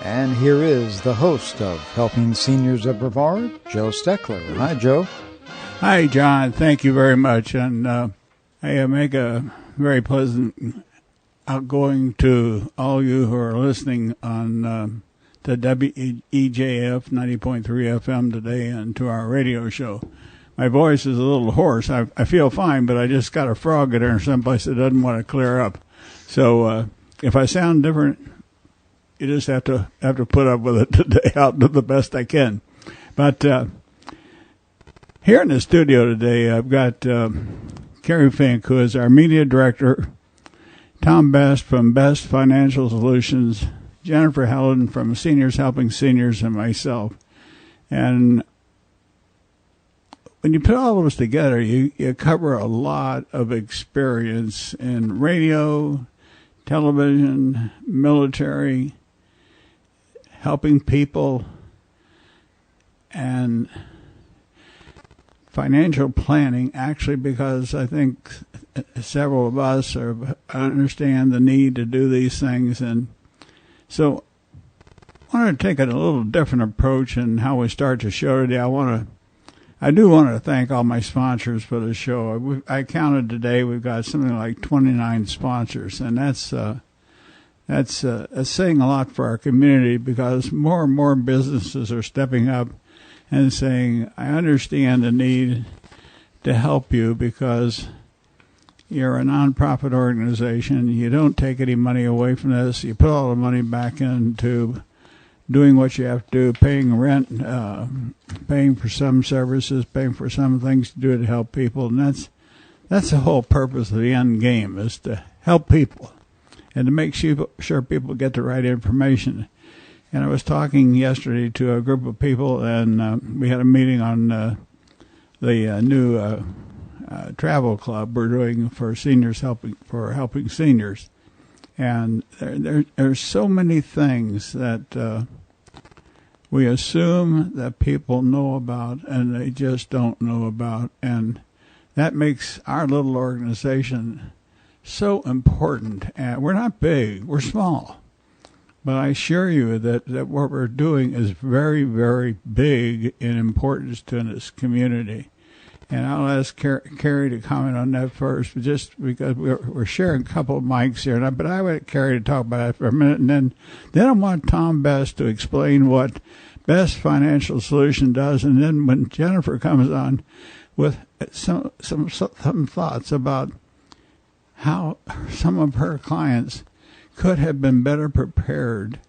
And here is the host of Helping Seniors of Brevard, Joe Steckler. Hi, Joe. Hi, John. Thank you very much. And I make a very pleasant outgoing to all you who are listening on the WEJF 90.3 FM today and to our radio show. My voice is a little hoarse. I feel fine, but I just got a frog in there someplace that doesn't want to clear up. So if I sound different, you just have to put up with it today. I'll do the best I can. But here in the studio today, I've got Kerry Fink, who is our media director, Tom Best from Best Financial Solutions, Jennifer Helin from Seniors Helping Seniors, and myself. And when you put all of us together, you cover a lot of experience in radio, television, military, helping people, and financial planning, actually, because I think several of us understand the need to do these things. And so I wanted to take a little different approach in how we start the show today. I do want to thank all my sponsors for the show. I counted today, we've got something like 29 sponsors, and that's saying a lot for our community, because more and more businesses are stepping up and saying, I understand the need to help you because you're a nonprofit organization. You don't take any money away from this. You put all the money back into doing what you have to do, paying rent, paying for some services, paying for some things to do to help people. And that's the whole purpose of the end game, is to help people and to make sure people get the right information. And I was talking yesterday to a group of people, and we had a meeting on the new travel club we're doing for seniors, helping seniors. And there's so many things that we assume that people know about and they just don't know about. And that makes our little organization so important. And we're not big, we're small. But I assure you that what we're doing is very, very big in importance to this community. And I'll ask Kerry to comment on that first, just because we're sharing a couple of mics here. But I want Kerry to talk about that for a minute, and then I want Tom Best to explain what Best Financial Solution does, and then when Jennifer comes on with some thoughts about how some of her clients could have been better prepared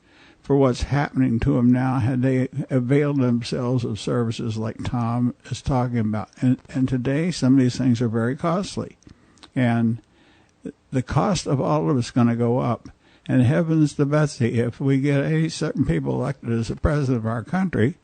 for what's happening to them now had they availed themselves of services like Tom is talking about. And today, some of these things are very costly. And the cost of all of it's going to go up. And heavens to Betsy, if we get any certain people elected as the president of our country,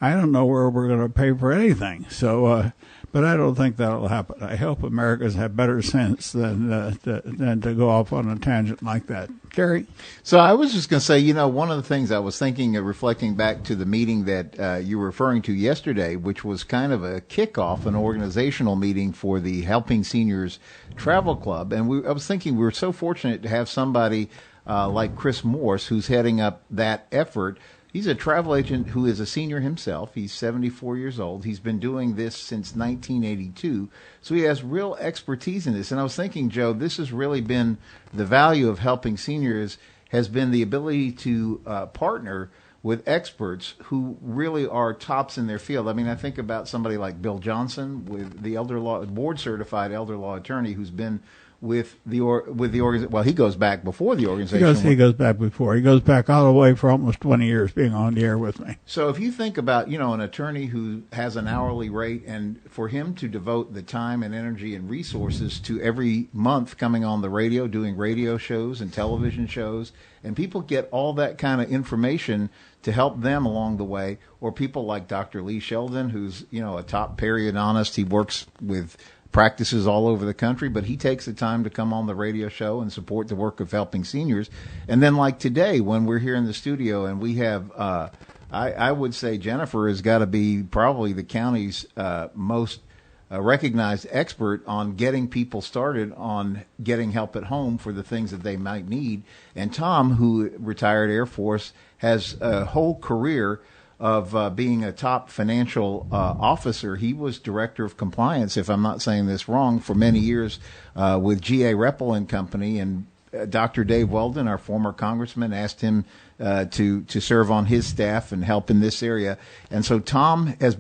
I don't know where we're going to pay for anything. So, but I don't think that'll happen. I hope Americans have better sense than to go off on a tangent like that. Kerry? So I was just going to say, one of the things I was thinking of, reflecting back to the meeting that you were referring to yesterday, which was kind of a kickoff, an organizational meeting for the Helping Seniors Travel Club. And I was thinking we were so fortunate to have somebody like Chris Morse, who's heading up that effort. He's a travel agent who is a senior himself. He's 74 years old. He's been doing this since 1982. So he has real expertise in this. And I was thinking, Joe, this has really been the value of helping seniors, has been the ability to partner with experts who really are tops in their field. I mean, I think about somebody like Bill Johnson, with the board certified elder law attorney, who's been with the organization. Well, he goes back before the organization. He goes back before. He goes back all the way for almost 20 years being on the air with me. So if you think about, an attorney who has an hourly rate, and for him to devote the time and energy and resources to every month coming on the radio, doing radio shows and television shows, and people get all that kind of information to help them along the way, or people like Dr. Lee Sheldon, who's, a top periodontist. He works with practices all over the country, but he takes the time to come on the radio show and support the work of helping seniors. And then like today, when we're here in the studio and we have, I would say Jennifer has got to be probably the county's most a recognized expert on getting people started on getting help at home for the things that they might need. And Tom, who retired Air Force, has a whole career of being a top financial officer. He was director of compliance, if I'm not saying this wrong, for many years with G.A. Reppel and Company. And Dr. Dave Weldon, our former congressman, asked him to serve on his staff and help in this area. And so Tom has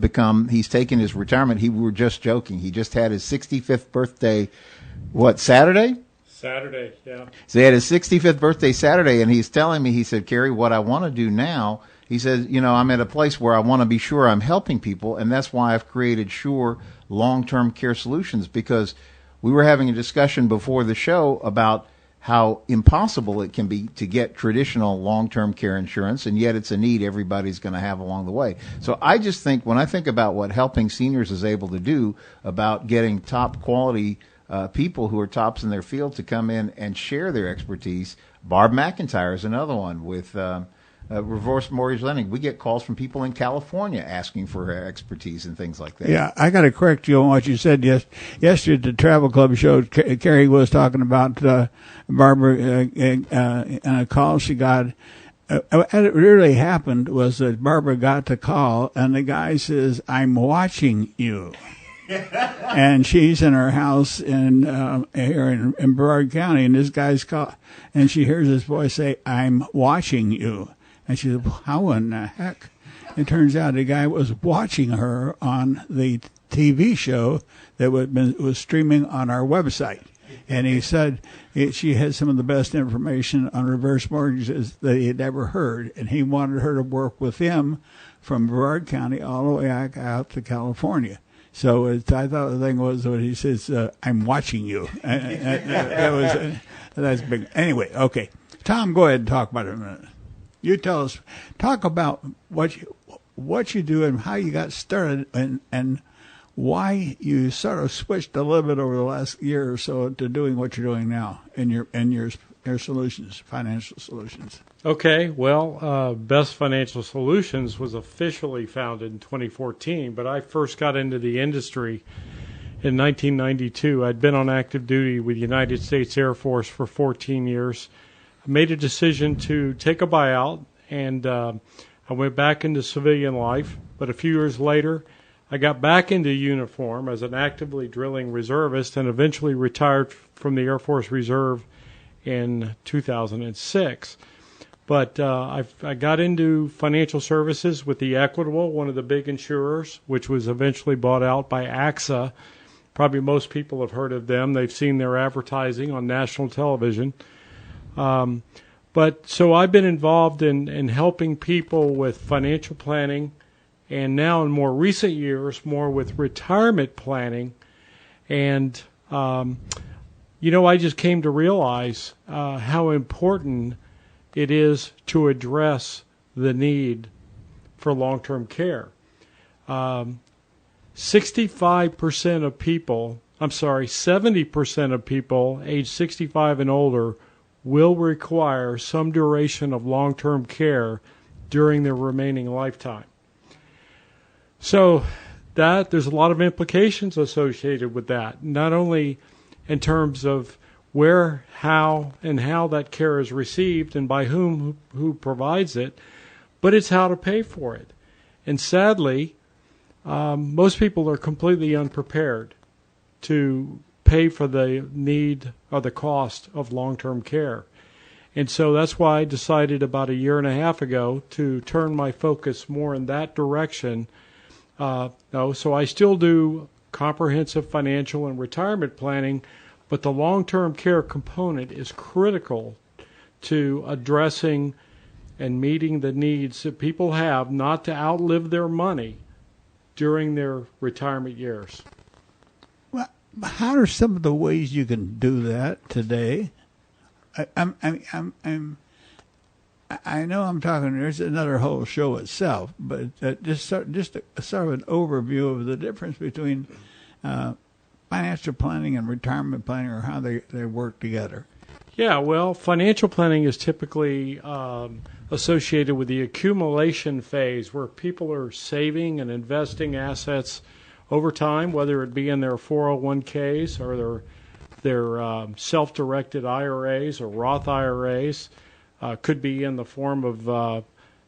he's taken his retirement. We were just joking. He just had his 65th birthday, Saturday? Saturday, yeah. So he had his 65th birthday Saturday, and he's telling me, he said, Kerry, what I want to do now, he says, I'm at a place where I want to be sure I'm helping people, and that's why I've created Sure Long-Term Care Solutions, because we were having a discussion before the show about how impossible it can be to get traditional long-term care insurance, and yet it's a need everybody's going to have along the way. So I just think, when I think about what Helping Seniors is able to do about getting top quality people who are tops in their field to come in and share their expertise, Barb McIntyre is another one with reverse mortgage lending. We get calls from people in California asking for her expertise and things like that. Yeah, I got to correct you on what you said yesterday at the Travel Club show. Kerry was talking about Barbara and a call she got. What really happened was that Barbara got the call, and the guy says, "I'm watching you." And she's in her house here in Brevard County, and this guy's call, and she hears this voice say, "I'm watching you." And she said, well, how in the heck? It turns out the guy was watching her on the TV show that was streaming on our website. And he said she had some of the best information on reverse mortgages that he had ever heard. And he wanted her to work with him from Brevard County all the way out to California. So I thought the thing was when he says, "I'm watching you." That's big. Anyway, okay. Tom, go ahead and talk about it a minute. You talk about what you do and how you got started and why you sort of switched a little bit over the last year or so to doing what you're doing now in your solutions, financial solutions. Okay, well, Best Financial Solutions was officially founded in 2014, but I first got into the industry in 1992. I'd been on active duty with the United States Air Force for 14 years. I made a decision to take a buyout, and I went back into civilian life. But a few years later, I got back into uniform as an actively drilling reservist and eventually retired from the Air Force Reserve in 2006. But I got into financial services with the Equitable, one of the big insurers, which was eventually bought out by AXA. Probably most people have heard of them. They've seen their advertising on national television. But so I've been involved in helping people with financial planning, and now in more recent years, more with retirement planning. And, I just came to realize how important it is to address the need for long-term care. 70% of people age 65 and older will require some duration of long-term care during their remaining lifetime. So there's a lot of implications associated with that, not only in terms of where, how that care is received and by who provides it, but it's how to pay for it. And sadly, most people are completely unprepared to pay for the need or the cost of long-term care. And so that's why I decided about a year and a half ago to turn my focus more in that direction. So I still do comprehensive financial and retirement planning, but the long-term care component is critical to addressing and meeting the needs that people have not to outlive their money during their retirement years. Well, how are some of the ways you can do that today? I know I'm talking. There's another whole show itself, but just sort of an overview of the difference between financial planning and retirement planning, or how they work together. Yeah, well, financial planning is typically associated with the accumulation phase, where people are saving and investing assets over time, whether it be in their 401ks or their self-directed IRAs or Roth IRAs, could be in the form of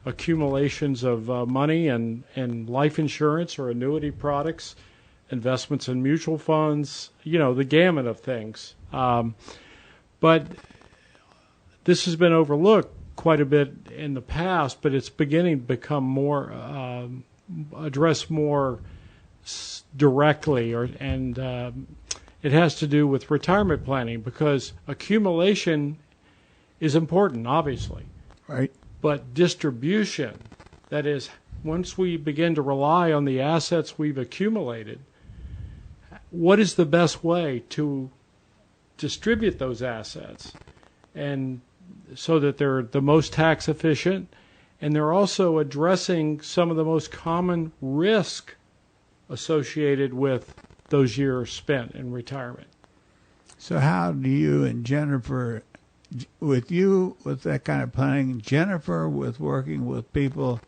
accumulations of money and life insurance or annuity products, investments in mutual funds, the gamut of things. But this has been overlooked quite a bit in the past, but it's beginning to become more addressed more directly, and it has to do with retirement planning, because accumulation is important, obviously. Right. But distribution, that is, once we begin to rely on the assets we've accumulated, what is the best way to distribute those assets, and so that they're the most tax efficient, and they're also addressing some of the most common risk associated with those years spent in retirement. So how do you and Jennifer, with that kind of planning, Jennifer with working with people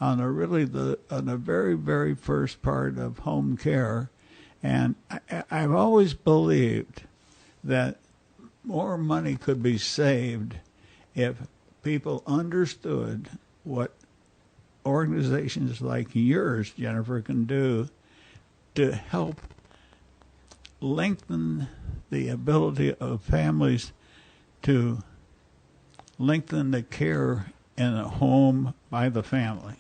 on the very, very first part of home care, and I've always believed that more money could be saved if people understood what organizations like yours, Jennifer, can do to help lengthen the ability of families to lengthen the care in a home by the family,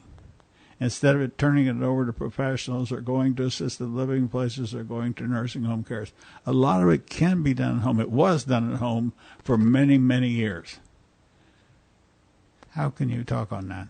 instead of it turning it over to professionals or going to assisted living places or going to nursing home cares. A lot of it can be done at home. It was done at home for many, many years. How can you talk on that?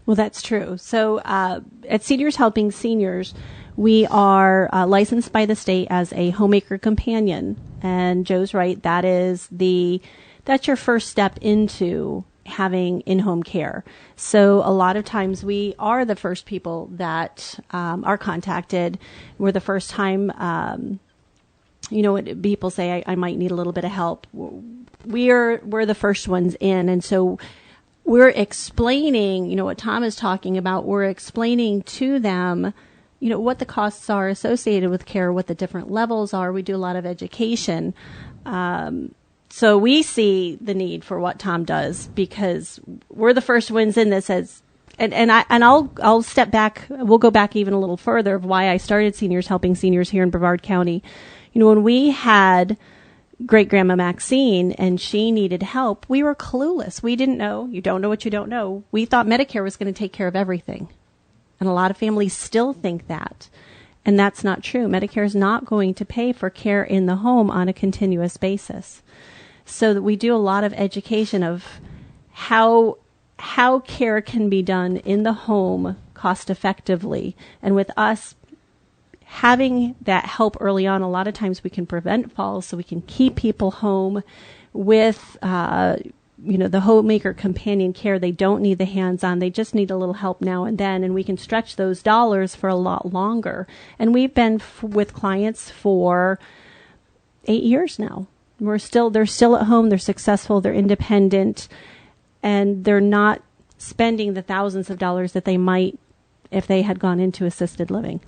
Well, that's true. So at Seniors Helping Seniors, we are licensed by the state as a homemaker companion. And Joe's right, that's your first step into having in-home care. So a lot of times we are the first people that are contacted. We're the first time, people say, I might need a little bit of help. We're the first ones in. And so we're explaining, what Tom is talking about. We're explaining to them, what the costs are associated with care, what the different levels are. We do a lot of education. So we see the need for what Tom does, because we're the first ones in this. I'll step back. We'll go back even a little further of why I started Seniors Helping Seniors here in Brevard County. When we had great-grandma Maxine and she needed help, we were clueless. We didn't know. You don't know what you don't know. We thought Medicare was going to take care of everything. And a lot of families still think that. And that's not true. Medicare is not going to pay for care in the home on a continuous basis. So that we do a lot of education of how care can be done in the home cost effectively. And with us having that help early on, a lot of times we can prevent falls, so we can keep people home with the homemaker companion care. They don't need the hands-on. They just need a little help now and then, and we can stretch those dollars for a lot longer. And we've been with clients for 8 years now. They're still at home. They're successful. They're independent, and they're not spending the thousands of dollars that they might if they had gone into assisted living.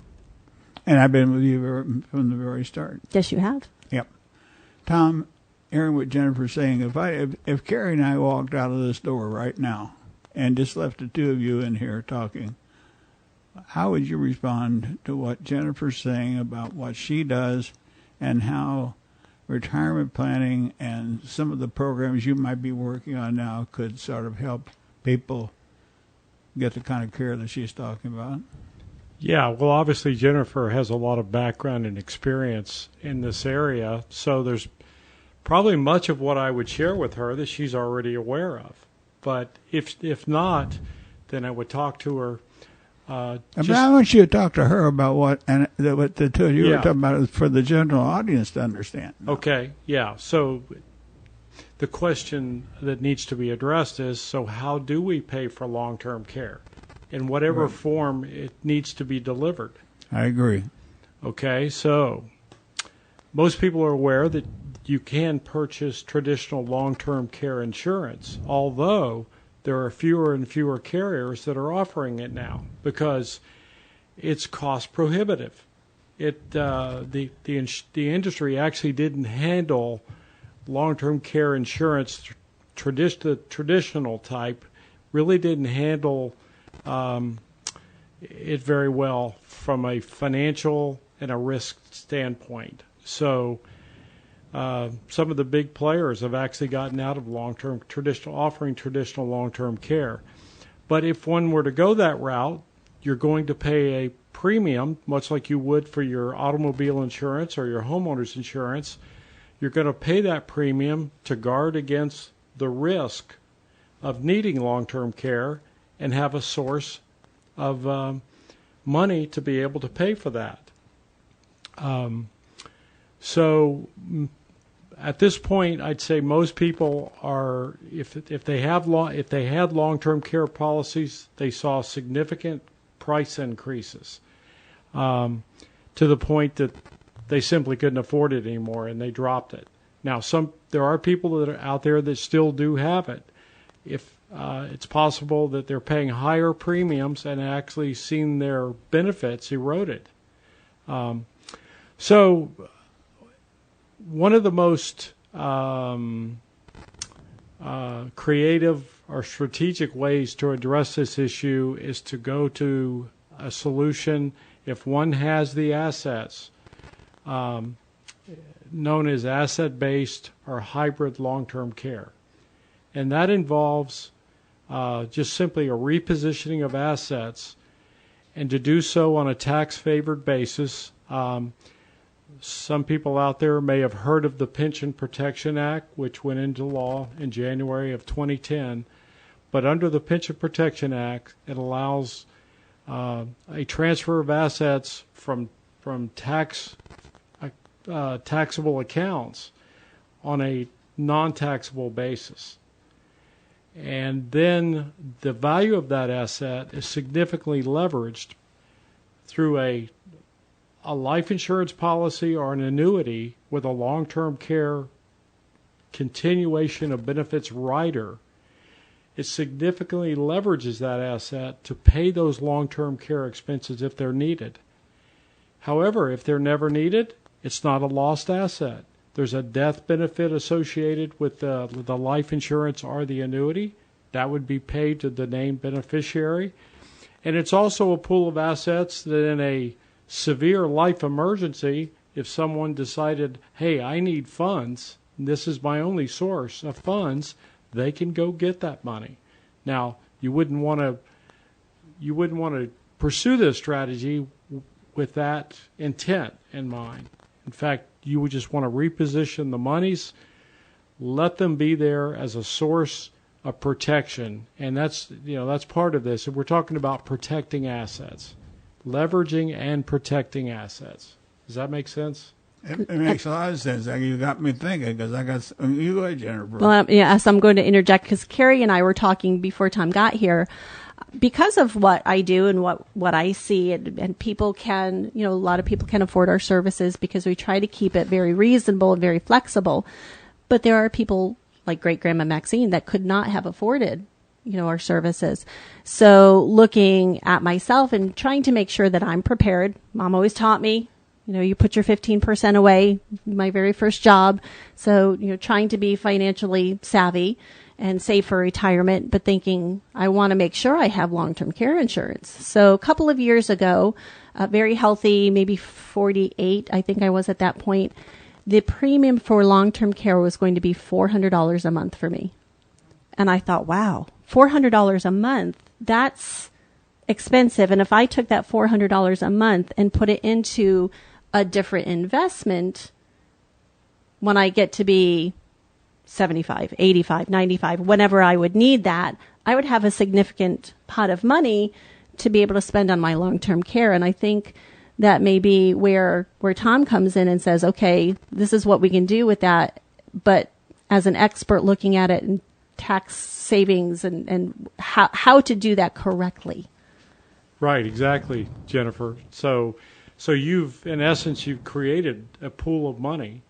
And I've been with you from the very start. Yes, you have. Yep. Tom, hearing what Jennifer's saying, if Kerry and I walked out of this door right now and just left the two of you in here talking, how would you respond to what Jennifer's saying about what she does and how retirement planning and some of the programs you might be working on now could sort of help people get the kind of care that she's talking about? Yeah, well, obviously Jennifer has a lot of background and experience in this area, so there's probably much of what I would share with her that she's already aware of. But if not, then I would talk to her. I want you to talk to her about what the two of you were talking about for the general audience to understand. Okay, yeah. So the question that needs to be addressed is, so how do we pay for long-term care? In whatever form it needs to be delivered. I agree. Okay, so most people are aware that you can purchase traditional long-term care insurance, although there are fewer and fewer carriers that are offering it now because it's cost prohibitive. the industry actually didn't handle long-term care insurance, the traditional type, really didn't handle it very well from a financial and a risk standpoint. So some of the big players have actually gotten out of offering traditional long-term care. But if one were to go that route, you're going to pay a premium, much like you would for your automobile insurance or your homeowner's insurance. You're going to pay that premium to guard against the risk of needing long-term care and have a source of money to be able to pay for that. So at this point, I'd say most people are, if they had long-term care policies, they saw significant price increases to the point that they simply couldn't afford it anymore, and they dropped it. Now, there are people that are out there that still do have it. If it's possible that they're paying higher premiums and actually seen their benefits eroded. So one of the most creative or strategic ways to address this issue is to go to a solution if one has the assets, known as asset-based or hybrid long-term care. And that involves just simply a repositioning of assets, and to do so on a tax-favored basis. Some people out there may have heard of the Pension Protection Act, which went into law in January of 2010. But under the Pension Protection Act, it allows a transfer of assets from taxable accounts on a non-taxable basis. And then the value of that asset is significantly leveraged through a life insurance policy or an annuity with a long-term care continuation of benefits rider. It significantly leverages that asset to pay those long-term care expenses if they're needed. However, if they're never needed, it's not a lost asset. There's a death benefit associated with the life insurance or the annuity. That would be paid to the named beneficiary. And it's also a pool of assets that in a severe life emergency, if someone decided, hey, I need funds, this is my only source of funds, they can go get that money. Now, you wouldn't want to pursue this strategy with that intent in mind. In fact, you would just want to reposition the monies, let them be there as a source of protection, and that's part of this. And we're talking about protecting assets, leveraging and protecting assets. Does that make sense? It makes a lot of sense. You got me thinking, because you go ahead, Jennifer. Well, yes, I'm going to interject because Kerry and I were talking before Tom got here. Because of what I do and what I see, and people can, a lot of people can afford our services because we try to keep it very reasonable and very flexible. But there are people like Great Grandma Maxine that could not have afforded, our services. So looking at myself and trying to make sure that I'm prepared. Mom always taught me, you put your 15% away, my very first job. So, trying to be financially savvy and save for retirement, but thinking I want to make sure I have long-term care insurance. So a couple of years ago, very healthy, maybe 48, I think I was at that point, the premium for long-term care was going to be $400 a month for me. And I thought, wow, $400 a month, that's expensive. And if I took that $400 a month and put it into a different investment, when I get to be 75, 85, 95, whenever I would need that, I would have a significant pot of money to be able to spend on my long-term care. And I think that may be where Tom comes in and says, okay, this is what we can do with that. But as an expert looking at it and tax savings and how to do that correctly. Right, exactly, Jennifer. So you've created a pool of money,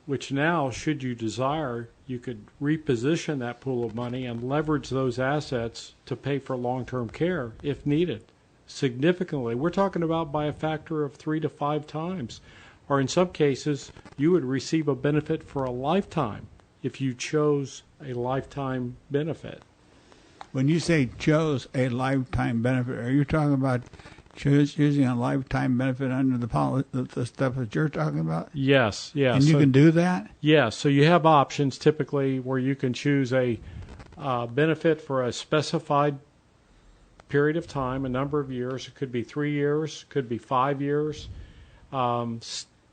which now, should you desire, you could reposition that pool of money and leverage those assets to pay for long-term care if needed. significantly. We're talking about by a factor of 3 to 5 times. Or in some cases, you would receive a benefit for a lifetime if you chose a lifetime benefit. When you say chose a lifetime benefit, are you talking about choosing a lifetime benefit under the stuff that you're talking about? Yes, yes. And you can do that? Yes, so you have options typically where you can choose a benefit for a specified period of time, a number of years. It could be 3 years, could be 5 years,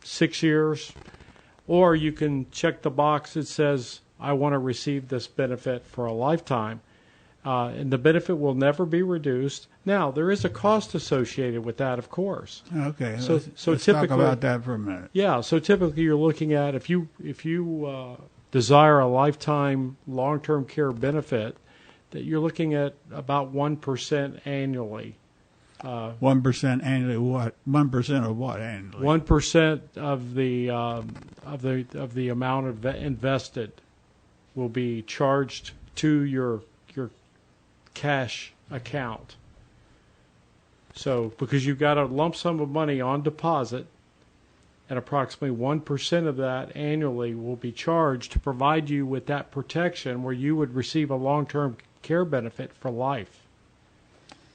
6 years, or you can check the box that says, I want to receive this benefit for a lifetime. And the benefit will never be reduced. Now, there is a cost associated with that, of course. Okay, so let's typically, talk about that for a minute. Yeah, so typically you're looking at, if you desire a lifetime long-term care benefit, that you're looking at about 1% annually. 1% annually. What? 1% of what annually? 1% of the amount invested will be charged to your cash account. So, because you've got a lump sum of money on deposit, and approximately 1% of that annually will be charged to provide you with that protection where you would receive a long-term care benefit for life.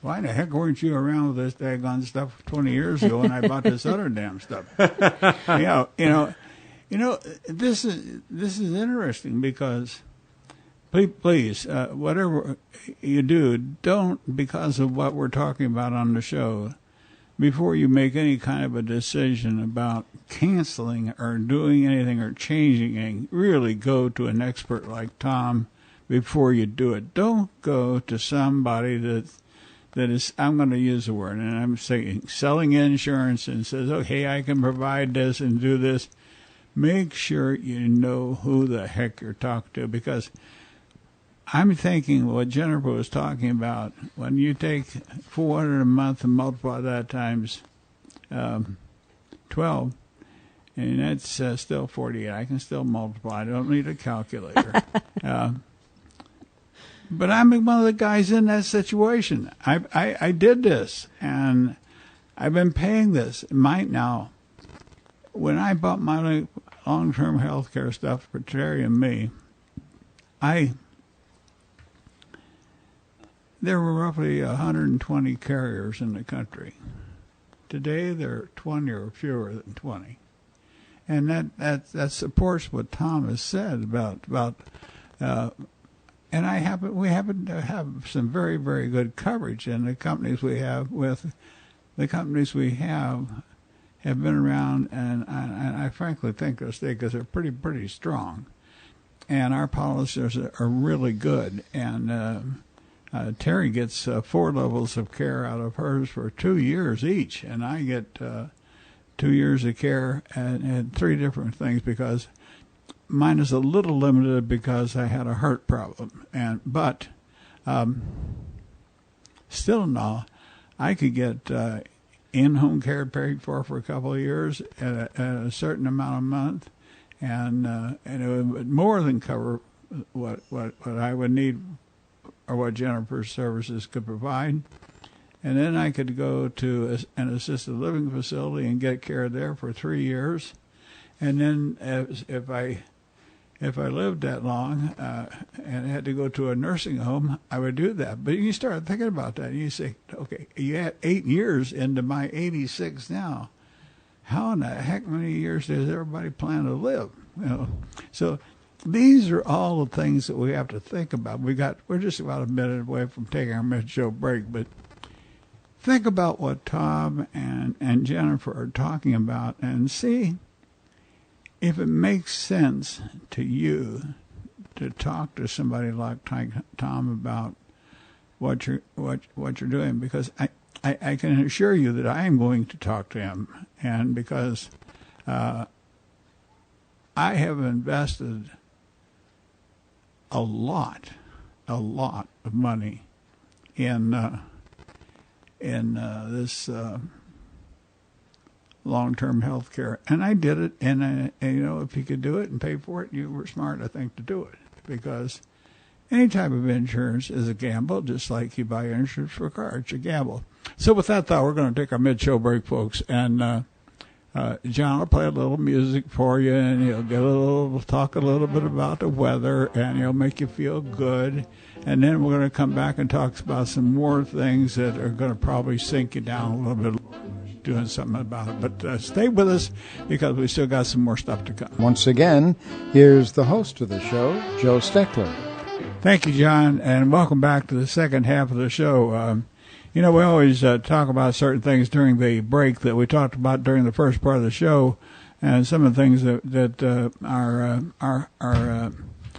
Why the heck weren't you around with this daggone stuff 20 years ago when I bought this other damn stuff? This is interesting because please, whatever you do, don't, because of what we're talking about on the show, before you make any kind of a decision about canceling or doing anything or changing anything, really go to an expert like Tom before you do it. Don't go to somebody that is, I'm going to use the word, and I'm saying selling insurance and says, okay, I can provide this and do this. Make sure you know who the heck you're talking to, because I'm thinking what Jennifer was talking about, when you take $400 a month and multiply that times 12, and that's still 48. I can still multiply. I don't need a calculator. But I'm one of the guys in that situation. I did this, and I've been paying this. Now, when I bought my long-term health care stuff for Kerry and me, there were roughly 120 carriers in the country. Today, there are 20 or fewer than 20. And that supports what Tom has said about and we happen to have some very, very good coverage, and the companies we have have been around, and I frankly think they'll stay because they're pretty strong, and our policies are really good. And Terry gets 4 levels of care out of hers for 2 years each, and I get 2 years of care and 3 different things, because mine is a little limited because I had a heart problem, but still now I could get in-home care paid for a couple of years at a certain amount a month, and it would more than cover what I would need or what Jennifer's services could provide. And then I could go to an assisted living facility and get care there for 3 years. And then if I lived that long and had to go to a nursing home, I would do that. But you start thinking about that, and you say, okay, you had 8 years into my 86 now. How in the heck many years does everybody plan to live? So these are all the things that we have to think about. We're just about a minute away from taking our mid-show break, but think about what Tom and Jennifer are talking about and see if it makes sense to you to talk to somebody like Tom about what you're doing, because I can assure you that I am going to talk to him, and because I have invested a lot of money in this long-term health care, and I did it, and if you could do it and pay for it, you were smart, I think, to do it, because any type of insurance is a gamble, just like you buy insurance for a car. It's a gamble. So with that thought, we're going to take our mid-show break, folks, and John will play a little music for you, and he'll talk a little bit about the weather, and he'll make you feel good. And then we're going to come back and talk about some more things that are going to probably sink you down a little bit, doing something about it. But stay with us, because we still got some more stuff to come. Once again, here's the host of the show, Joe Steckler. Thank you, John, and welcome back to the second half of the show. We always talk about certain things during the break that we talked about during the first part of the show, and some of the things that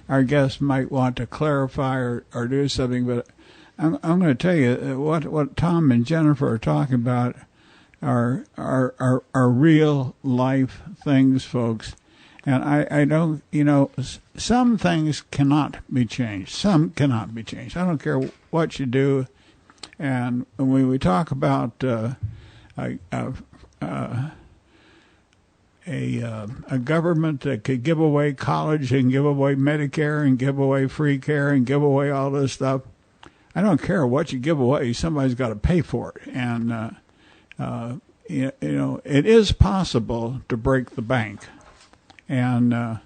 our guests might want to clarify or do something. But I'm going to tell you what Tom and Jennifer are talking about are real life things, folks. And I don't, some things cannot be changed. Some cannot be changed. I don't care what you do. And when we talk about a government that could give away college and give away Medicare and give away free care and give away all this stuff, I don't care what you give away. Somebody's got to pay for it. And, it is possible to break the bank. And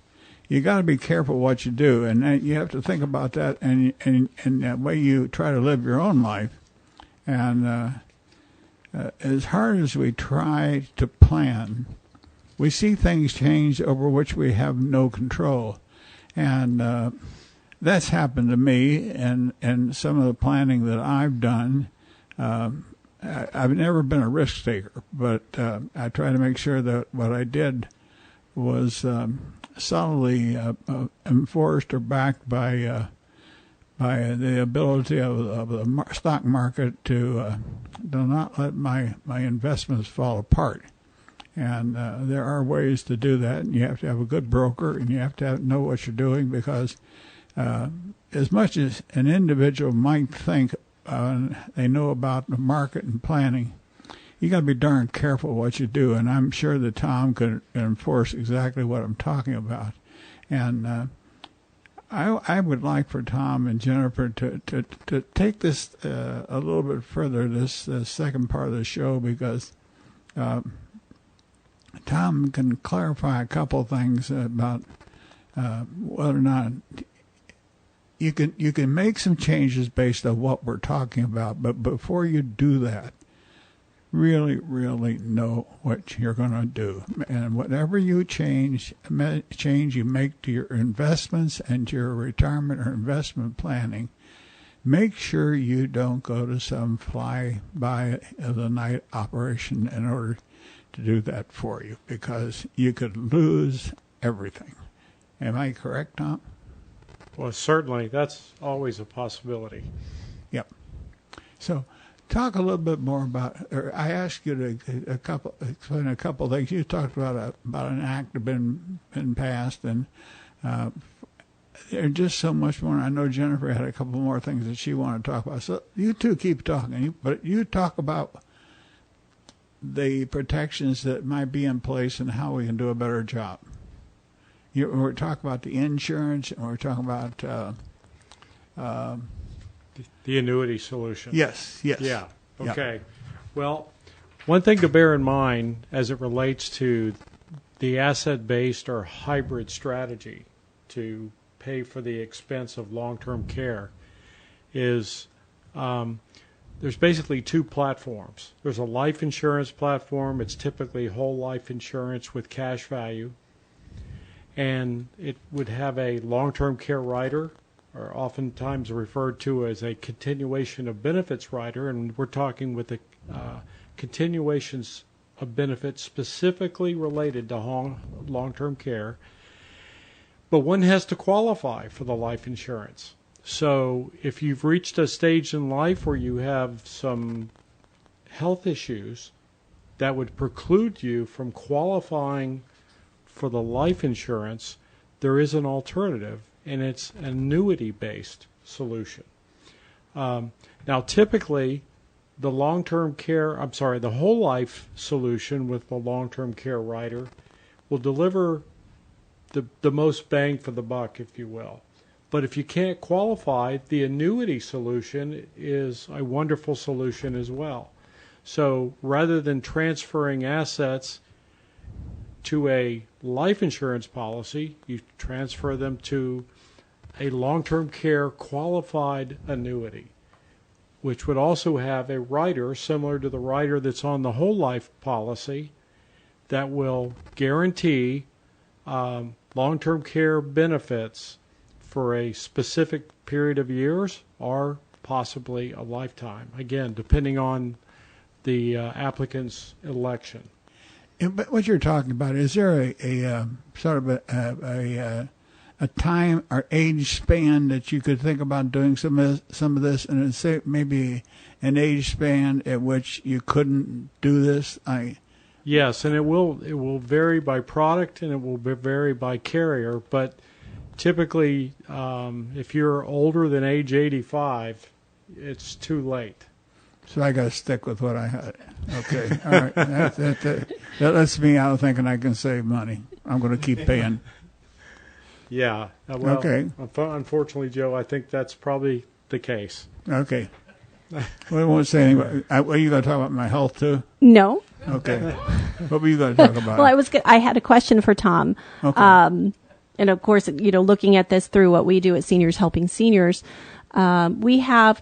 you got to be careful what you do. And you have to think about that and the way you try to live your own life. And as hard as we try to plan, we see things change over which we have no control. And that's happened to me and some of the planning that I've done. I've never been a risk taker, but I try to make sure that what I did was solidly enforced or backed by the ability of the stock market to not let my investments fall apart. And there are ways to do that, and you have to have a good broker, and you have to know what you're doing, because as much as an individual might think they know about the market and planning, you got to be darn careful what you do. And I'm sure that Tom can enforce exactly what I'm talking about. And I would like for Tom and Jennifer to take this a little bit further, this second part of the show, because Tom can clarify a couple things about whether or not you can make some changes based on what we're talking about. But before you do that, really, really know what you're going to do. And whatever you change you make to your investments and to your retirement or investment planning, make sure you don't go to some fly-by-the-night operation in order to do that for you, because you could lose everything. Am I correct, Tom? Well, certainly. That's always a possibility. Yep. So talk a little bit more about, or I asked you to explain a couple of things. You talked about an act that been passed, and there's just so much more. I know Jennifer had a couple more things that she wanted to talk about. So you two keep talking, but you talk about the protections that might be in place and how we can do a better job. We're talking about the insurance, and we're talking about the annuity solution. Yes. Yeah. Okay. Yeah. Well, one thing to bear in mind as it relates to the asset-based or hybrid strategy to pay for the expense of long-term care is there's basically two platforms. There's a life insurance platform. It's typically whole life insurance with cash value. And it would have a long-term care rider, or oftentimes referred to as a continuation of benefits rider, and we're talking with the continuations of benefits specifically related to long-term care. But one has to qualify for the life insurance. So if you've reached a stage in life where you have some health issues that would preclude you from qualifying for the life insurance, there is an alternative, and it's an annuity-based solution. Now, typically, the whole life solution with the long-term care rider will deliver the most bang for the buck, if you will. But if you can't qualify, the annuity solution is a wonderful solution as well. So rather than transferring assets to a life insurance policy, you transfer them to a long-term care qualified annuity, which would also have a rider similar to the rider that's on the whole life policy that will guarantee long-term care benefits for a specific period of years or possibly a lifetime, again, depending on the applicant's election. But what you're talking about, is there a sort of a time or age span that you could think about doing some of this, and say maybe an age span at which you couldn't do this? Yes, and it will vary by product and it will vary by carrier, but typically if you're older than age 85, it's too late. So I got to stick with what I had. Okay, all right. That lets me out thinking I can save money. I'm going to keep paying. Yeah. Well, okay. Unfortunately, Joe, I think that's probably the case. Okay. We won't say anything. Are you going to talk about my health too? No. Okay. What were you going to talk about? Well, I had a question for Tom. Okay. And of course, looking at this through what we do at Seniors Helping Seniors, we have,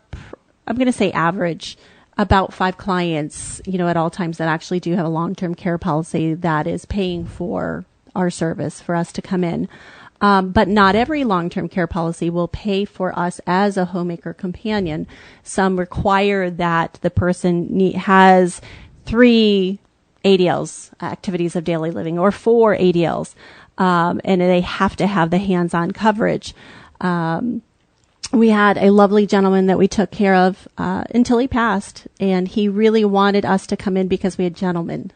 I'm going to say average, about 5 clients, at all times that actually do have a long-term care policy that is paying for our service for us to come in. But not every long-term care policy will pay for us as a homemaker companion. Some require that the person has 3 ADLs, activities of daily living, or 4 ADLs, and they have to have the hands-on coverage. We had a lovely gentleman that we took care of until he passed, and he really wanted us to come in because we had gentlemen.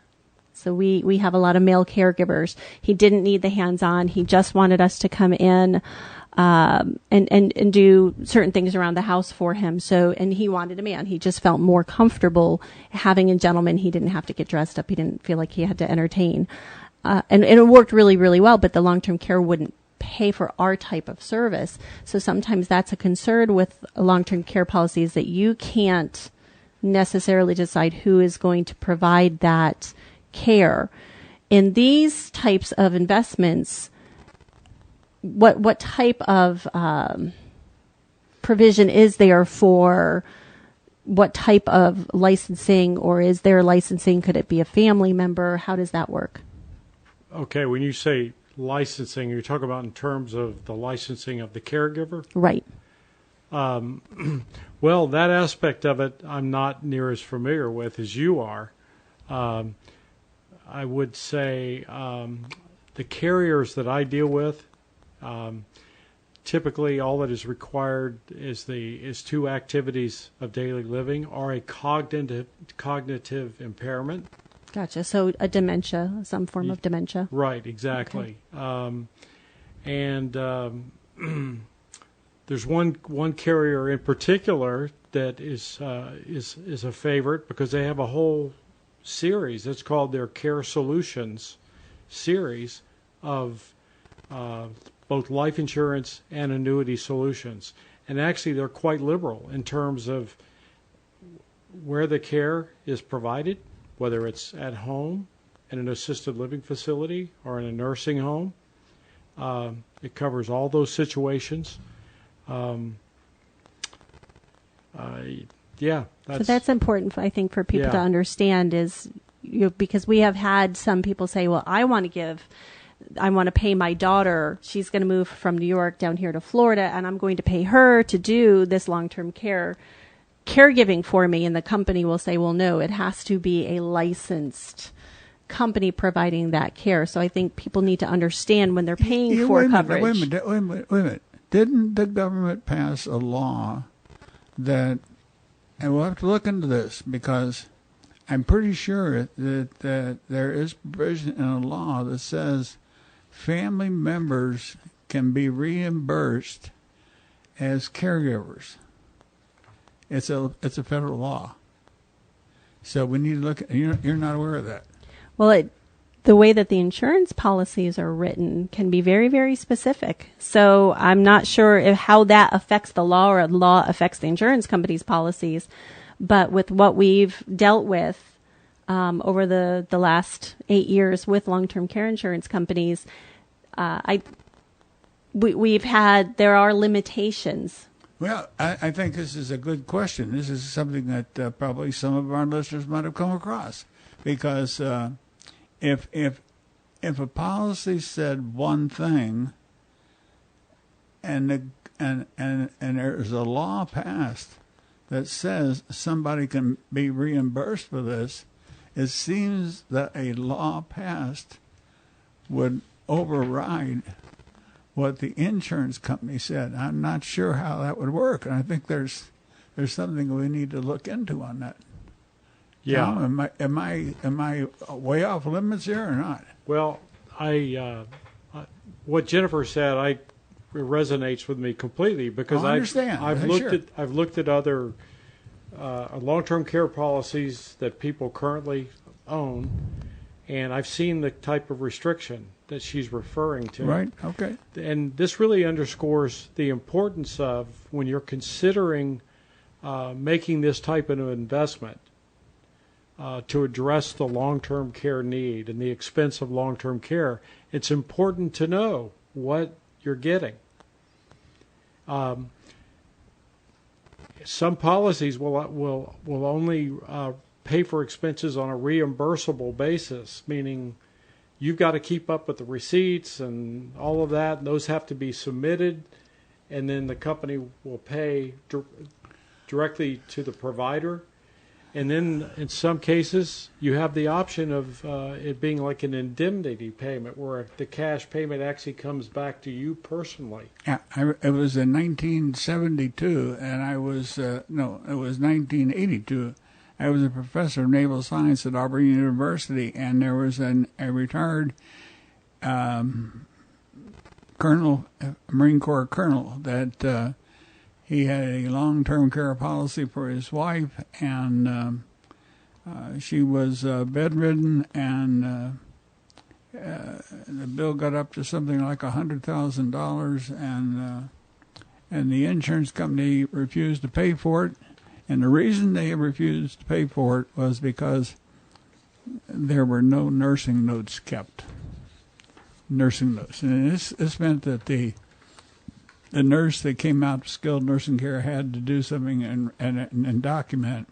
So we have a lot of male caregivers. He didn't need the hands-on. He just wanted us to come in and do certain things around the house for him. So, and he wanted a man. He just felt more comfortable having a gentleman. He didn't have to get dressed up. He didn't feel like he had to entertain. And it worked really, really well, but the long-term care wouldn't pay for our type of service. So sometimes that's a concern with long-term care policies, that you can't necessarily decide who is going to provide that care. In these types of investments, what type of provision is there for what type of licensing, or is there licensing? Could it be a family member? How does that work? Okay, when you say licensing, you're talking about in terms of the licensing of the caregiver? Right. Well, that aspect of it I'm not near as familiar with as you are. I would say the carriers that I deal with, typically all that is required is 2 activities of daily living or a cognitive impairment. Gotcha. So a dementia, some form of dementia. Right, exactly. Okay. There's one carrier in particular that is a favorite because they have a whole series. It's called their Care Solutions series of both life insurance and annuity solutions. And actually, they're quite liberal in terms of where the care is provided, whether it's at home, in an assisted living facility, or in a nursing home. It covers all those situations. Yeah. So that's important, I think, for people to understand is, because we have had some people say, well, I want to pay my daughter. She's going to move from New York down here to Florida, and I'm going to pay her to do this long-term caregiving for me. And the company will say, well, no, it has to be a licensed company providing that care. So I think people need to understand when they're paying for coverage. Wait a minute. Didn't the government pass a law that, and we'll have to look into this because I'm pretty sure that there is provision in a law that says family members can be reimbursed as caregivers. It's a federal law. So we need to look at, you're not aware of that. Well, the way that the insurance policies are written can be very, very specific. So I'm not sure how that affects the law or the law affects the insurance company's policies. But with what we've dealt with over the last 8 years with long-term care insurance companies, there are limitations. Well, I think this is a good question. This is something that probably some of our listeners might have come across, because if a policy said one thing, and there's a law passed that says somebody can be reimbursed for this, it seems that a law passed would override what the insurance company said. I'm not sure how that would work, and I think there's something we need to look into on that. Yeah. Tom, am I way off limits here or not? Well, what Jennifer said, it resonates with me completely, because I understand. I've looked at other long-term care policies that people currently own, and I've seen the type of restriction that she's referring to. Right. Okay. And this really underscores the importance of, when you're considering making this type of investment to address the long-term care need and the expense of long-term care, it's important to know what you're getting. Some policies will only pay for expenses on a reimbursable basis, meaning you've got to keep up with the receipts and all of that, and those have to be submitted, and then the company will pay directly to the provider. And then in some cases, you have the option of it being like an indemnity payment, where the cash payment actually comes back to you personally. Yeah, it was in 1972, and it was 1982. I was a professor of naval science at Auburn University, and there was a retired colonel, Marine Corps colonel, that he had a long-term care policy for his wife, and she was bedridden, and the bill got up to something like $100,000, and the insurance company refused to pay for it. And the reason they refused to pay for it was because there were no nursing notes kept. Nursing notes. And this meant that the nurse that came out of skilled nursing care had to do something and document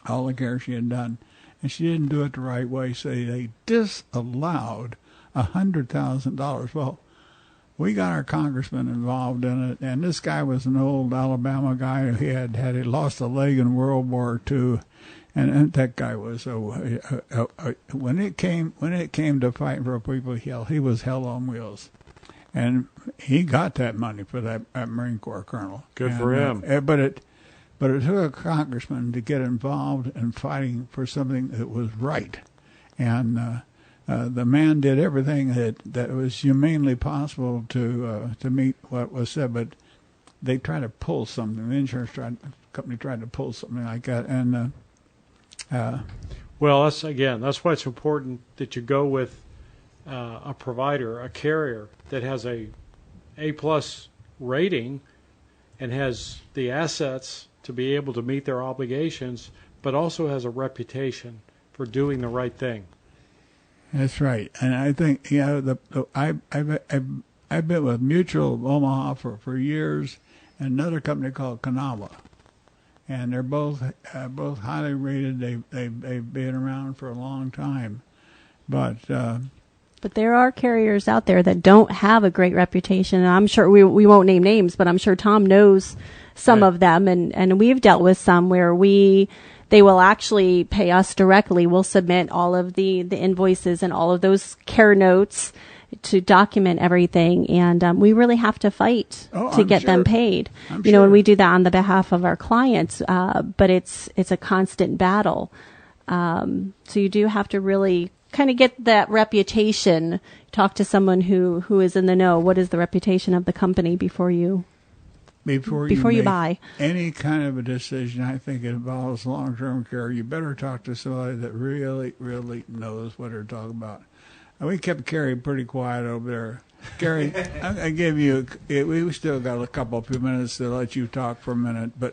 all the care she had done. And she didn't do it the right way, so they disallowed $100,000. Well, we got our congressman involved in it, and this guy was an old Alabama guy. He had lost a leg in World War II, and that guy was when it came to fighting for people, he was hell on wheels, and he got that money for that Marine Corps colonel. Good for him. But it took a congressman to get involved in fighting for something that was right, and the man did everything that was humanely possible to meet what was said, but they tried to pull something. The insurance company tried to pull something like that, and well, that's why it's important that you go with a provider, a carrier that has a A+ rating and has the assets to be able to meet their obligations, but also has a reputation for doing the right thing. That's right, and I think I've been with Mutual of Omaha for years, and another company called Kanawha, and they're both highly rated. They've been around for a long time, but there are carriers out there that don't have a great reputation. And I'm sure we won't name names, but I'm sure Tom knows some of them, and we've dealt with some where they will actually pay us directly. We'll submit all of the invoices and all of those care notes to document everything, and we really have to fight to get them paid. And we do that on the behalf of our clients, but it's a constant battle. So you do have to really kind of get that reputation. Talk to someone who is in the know. What is the reputation of the company before you buy any kind of a decision? I think it involves long-term care. You better talk to somebody that really, really knows what they're talking about. We kept Kerry pretty quiet over there. Kerry, I gave you. We still got a few minutes to let you talk for a minute, but.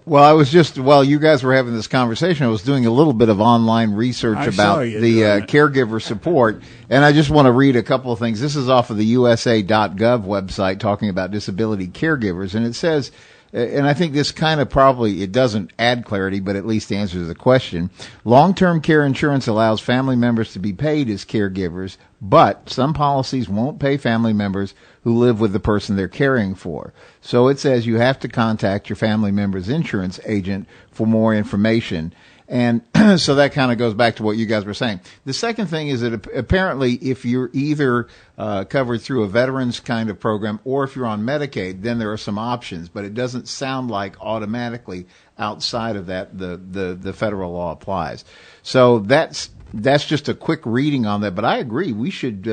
Well, I was just, while you guys were having this conversation, I was doing a little bit of online research about the caregiver support, and I just want to read a couple of things. This is off of the USA.gov website talking about disability caregivers, and it says, and I think this kind of probably, it doesn't add clarity, but at least answers the question. Long-term care insurance allows family members to be paid as caregivers, but some policies won't pay family members who live with the person they're caring for. So it says you have to contact your family member's insurance agent for more information. And so that kind of goes back to what you guys were saying. The second thing is that apparently if you're either covered through a veterans kind of program or if you're on Medicaid, then there are some options. But it doesn't sound like automatically outside of that the federal law applies. So that's just a quick reading on that. But I agree, we should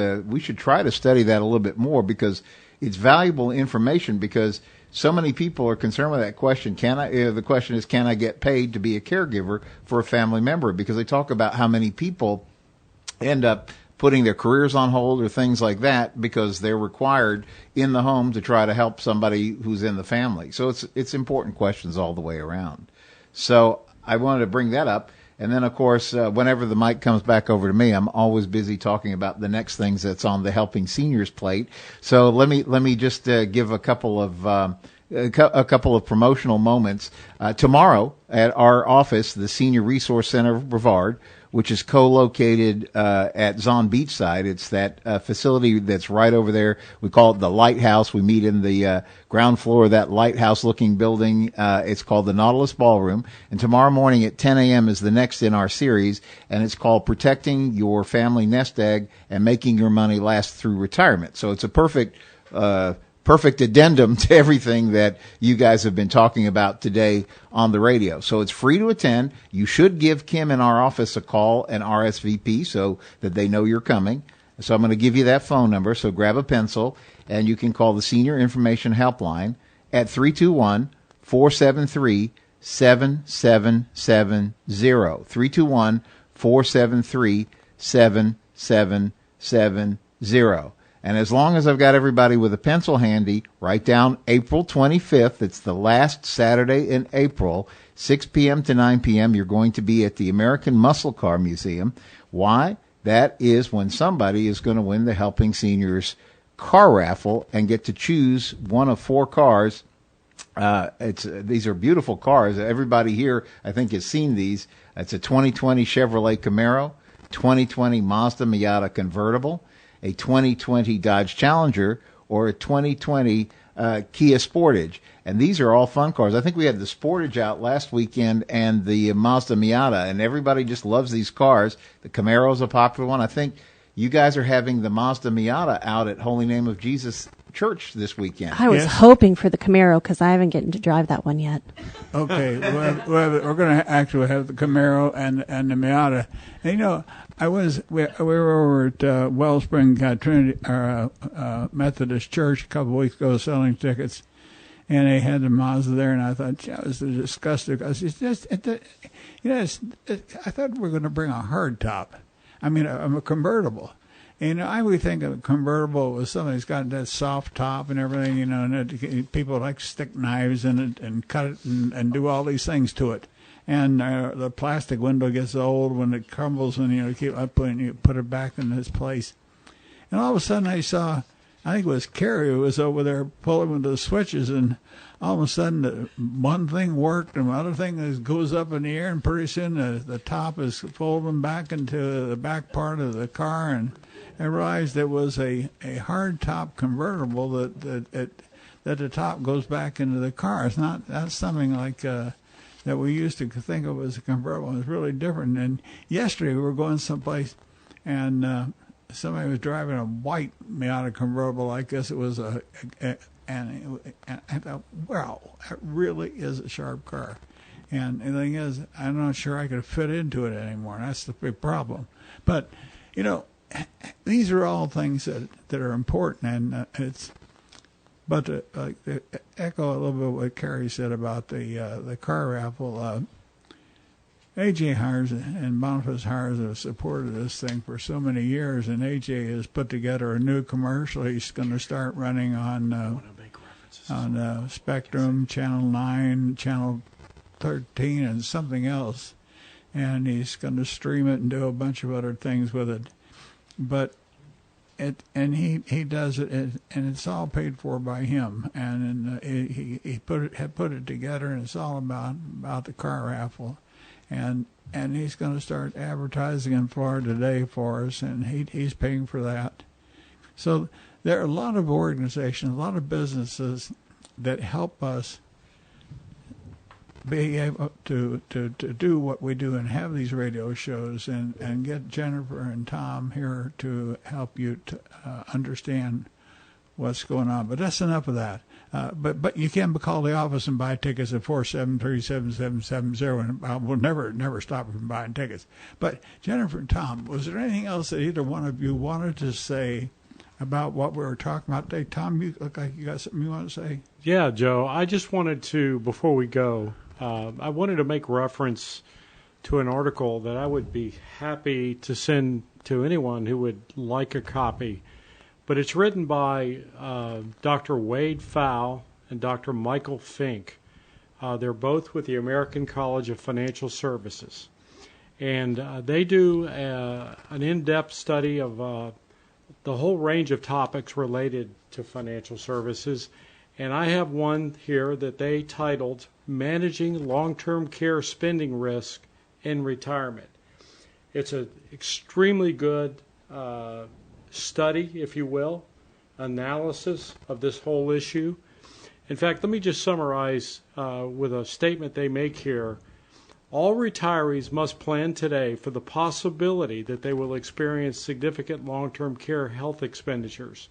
try to study that a little bit more because it's valuable information because so many people are concerned with that question. The question is, can I get paid to be a caregiver for a family member? Because they talk about how many people end up putting their careers on hold or things like that because they're required in the home to try to help somebody who's in the family. So it's important questions all the way around. So I wanted to bring that up. And then, of course, whenever the mic comes back over to me, I'm always busy talking about the next things that's on the Helping Seniors plate. So let me just give a couple of promotional moments. Tomorrow at our office, the Senior Resource Center of Brevard, which is co-located at Zon Beachside. It's that facility that's right over there. We call it the Lighthouse. We meet in the ground floor of that lighthouse-looking building. It's called the Nautilus Ballroom. And tomorrow morning at 10 a.m. is the next in our series, and it's called Protecting Your Family Nest Egg and Making Your Money Last Through Retirement. So it's a perfect addendum to everything that you guys have been talking about today on the radio. So it's free to attend. You should give Kim in our office a call and RSVP so that they know you're coming. So I'm going to give you that phone number. So grab a pencil and you can call the Senior Information Helpline at 321-473-7770. 321-473-7770. And as long as I've got everybody with a pencil handy, write down April 25th. It's the last Saturday in April, 6 p.m. to 9 p.m. You're going to be at the American Muscle Car Museum. Why? That is when somebody is going to win the Helping Seniors car raffle and get to choose one of 4 cars. These are beautiful cars. Everybody here, I think, has seen these. It's a 2020 Chevrolet Camaro, 2020 Mazda Miata convertible, a 2020 Dodge Challenger, or a 2020 Kia Sportage. And these are all fun cars. I think we had the Sportage out last weekend and the Mazda Miata, and everybody just loves these cars. The Camaro is a popular one. I think you guys are having the Mazda Miata out at Holy Name of Jesus Church this weekend. I was hoping for the Camaro because I haven't gotten to drive that one yet. Okay, we're going to actually have the Camaro and the Miata. And, you know, we were over at Wellspring Trinity Methodist Church a couple of weeks ago selling tickets, and they had the Mazda there, and I thought, yeah, it was disgusting. I thought we were going to bring a hardtop. I mean, a convertible. And I would think a convertible was something that's got that soft top and everything, you know, and people like stick knives in it and cut it and do all these things to it. And the plastic window gets old when it crumbles, and you put it back in its place. And all of a sudden, I saw, I think it was Kerry who was over there pulling with the switches, and all of a sudden, one thing worked, and the other thing goes up in the air, and pretty soon the top is folding back into the back part of the car, and I realized it was a hard top convertible that the top goes back into the car. It's not something like that we used to think of as a convertible. It's really different. And yesterday we were going someplace, and somebody was driving a white Miata convertible. I guess it was and I thought, wow, that really is a sharp car. And the thing is, I'm not sure I could fit into it anymore. That's the big problem. But, you know, these are all things that are important, and But to echo a little bit what Kerry said about the car raffle, AJ hires and Boniface hires have supported this thing for so many years, and AJ has put together a new commercial he's going to start running on Spectrum, Channel 9, Channel 13, and something else. And he's going to stream it and do a bunch of other things with it. But he does it, and it's all paid for by him. And he had put it together, and it's all about the car raffle. And he's going to start advertising in Florida Today for us, and he's paying for that. So there are a lot of organizations, a lot of businesses that help us be able to do what we do and have these radio shows and get Jennifer and Tom here to help you to understand what's going on. But that's enough of that. But you can call the office and buy tickets at 473-7770, and we'll never stop you from buying tickets. But Jennifer and Tom, was there anything else that either one of you wanted to say about what we were talking about today? Tom, you look like you got something you want to say? Yeah, Joe, I just wanted to, before we go, I wanted to make reference to an article that I would be happy to send to anyone who would like a copy. But it's written by Dr. Wade Pfau and Dr. Michael Fink. They're both with the American College of Financial Services. And they do an in-depth study of the whole range of topics related to financial services. And I have one here that they titled Managing Long-Term Care Spending Risk in Retirement. It's an extremely good study, if you will, analysis of this whole issue. In fact, let me just summarize with a statement they make here. All retirees must plan today for the possibility that they will experience significant long-term care health expenditures.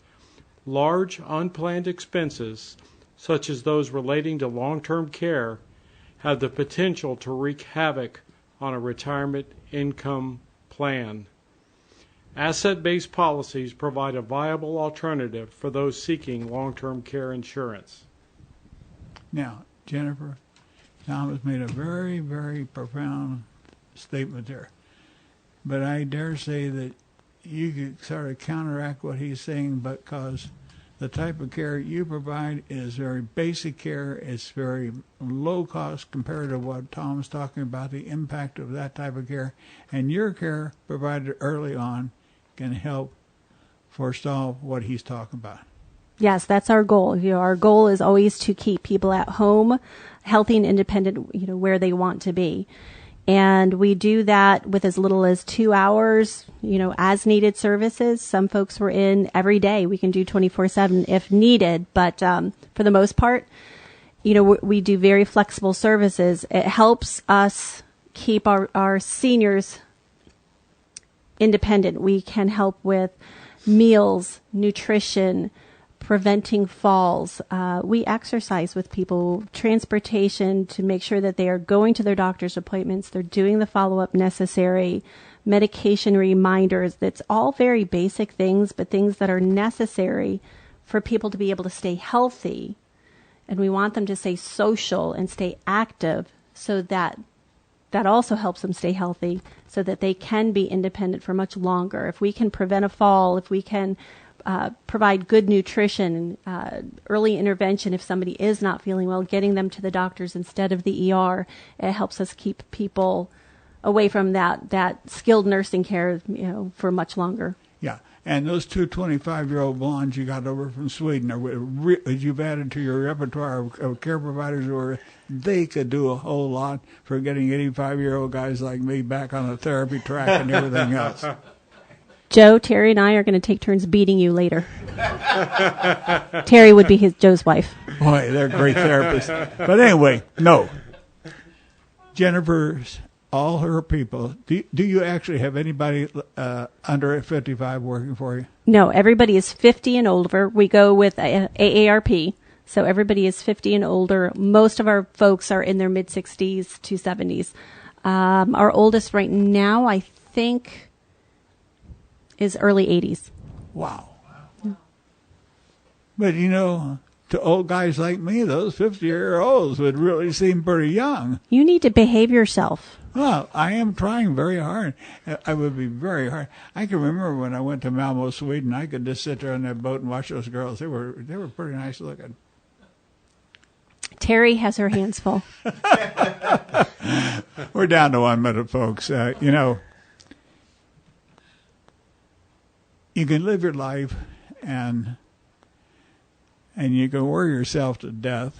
Large, unplanned expenses, such as those relating to long-term care, have the potential to wreak havoc on a retirement income plan. Asset-based policies provide a viable alternative for those seeking long-term care insurance. Now, Jennifer, Tom has made a very, very profound statement there. But I dare say that you could sort of counteract what he's saying, because the type of care you provide is very basic care. It's very low cost compared to what Tom's talking about, the impact of that type of care. And your care provided early on can help forestall what he's talking about. Yes, that's our goal. Our goal is always to keep people at home, healthy and independent, where they want to be. And we do that with as little as 2 hours, as needed services. Some folks were in every day. We can do 24/7 if needed. But for the most part, we do very flexible services. It helps us keep our seniors independent. We can help with meals, nutrition, preventing falls. We exercise with people, transportation to make sure that they are going to their doctor's appointments, they're doing the follow-up necessary, medication reminders. That's all very basic things, but things that are necessary for people to be able to stay healthy. And we want them to stay social and stay active, so that also helps them stay healthy, so that they can be independent for much longer. If we can prevent a fall, if we can provide good nutrition, early intervention if somebody is not feeling well, getting them to the doctors instead of the ER, it helps us keep people away from that skilled nursing care, for much longer. Yeah, and those two 25-year-old blondes you got over from Sweden, you've added to your repertoire of care providers where they could do a whole lot for getting 85-year-old guys like me back on the therapy track and everything else. Joe, Terry, and I are going to take turns beating you later. Terry would be Joe's wife. Boy, they're great therapists. But anyway, no. Jennifer's, all her people, do you actually have anybody under 55 working for you? No, everybody is 50 and older. We go with AARP, so everybody is 50 and older. Most of our folks are in their mid-60s to 70s. Our oldest right now, I think, is early 80s. Wow. But, to old guys like me, those 50-year-olds would really seem pretty young. You need to behave yourself. Well, I am trying very hard. I would be very hard. I can remember when I went to Malmo, Sweden, I could just sit there on that boat and watch those girls. They were pretty nice looking. Terry has her hands full. We're down to 1 minute, folks. You know, you can live your life and you can worry yourself to death,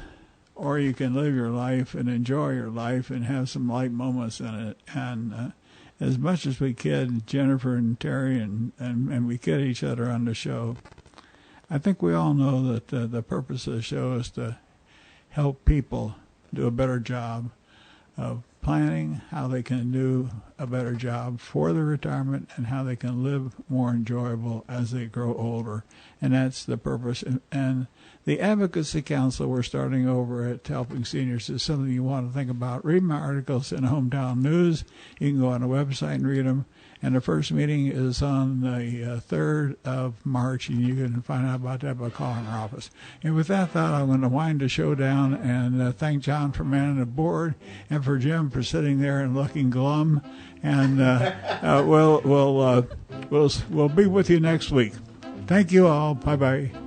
or you can live your life and enjoy your life and have some light moments in it. And as much as we kid Jennifer and Terry and we kid each other on the show, I think we all know that the purpose of the show is to help people do a better job of planning how they can do a better job for their retirement and how they can live more enjoyable as they grow older. And that's the purpose. And the Advocacy Council we're starting over at Helping Seniors is something you want to think about. Read my articles in Hometown News. You can go on the website and read them. And the first meeting is on the 3rd of March, and you can find out about that by calling our office. And with that thought, I'm going to wind the show down and thank John for manning the board and for Jim for sitting there and looking glum. And we'll be with you next week. Thank you all. Bye-bye.